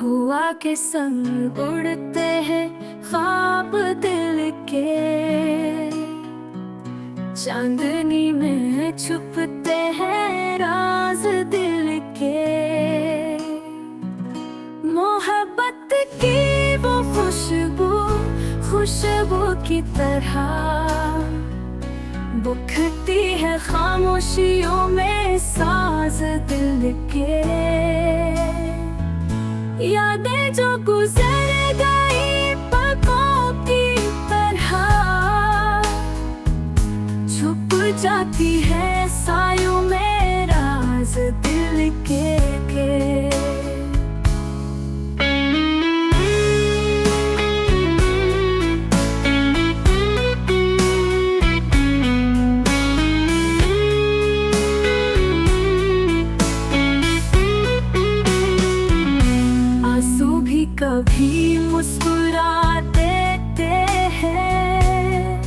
हुआ के संग उड़ते हैं ख्वाब दिल के, चांदनी में छुपते हैं राज दिल के। मोहब्बत की वो खुशबू खुशबू की तरह बुखती है खामोशियों में साज दिल के। यादें जो गुजर गई पलकों की तरह छुप जाती है सायों में राज दिल के। कभी मुस्कुरा देते हैं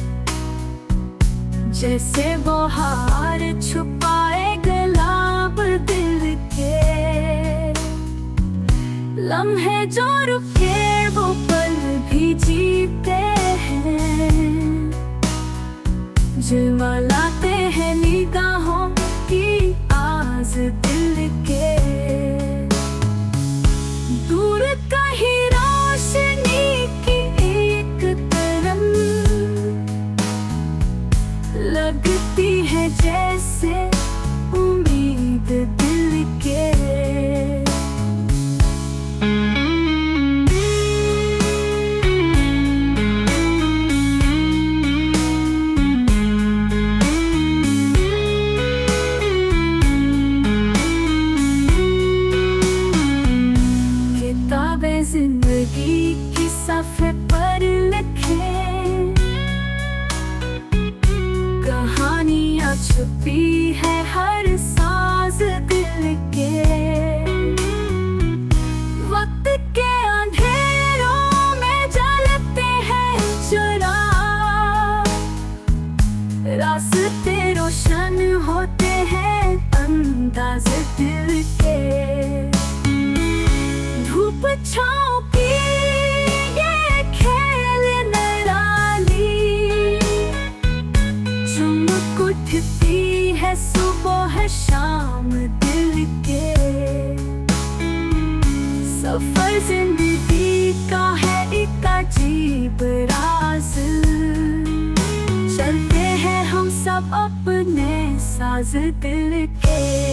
जैसे बहार छुपाए गुलाब दिल के। लम्हे जो रुके वो पल भी जीते हैं, झिलमिलाते हैं निगाहों की आस दिल के। दूर कहीं रोशनी की एक तरंग लगती है जैसे उम्मीद दिल के। जिंदगी की सफ़े पर लिखे कहानियाँ छुपी है हर साज दिल के। वक्त के अंधेरों में जलते हैं चिराग, रास्ते रोशन होते हैं अंदाज दिल के। धूप छाँव की ये खेल निराली चमक उठती है सुबह शाम दिल के। सफर जिंदगी का है एक अजीब राज, चलते हैं हम सब अपने साज दिल के।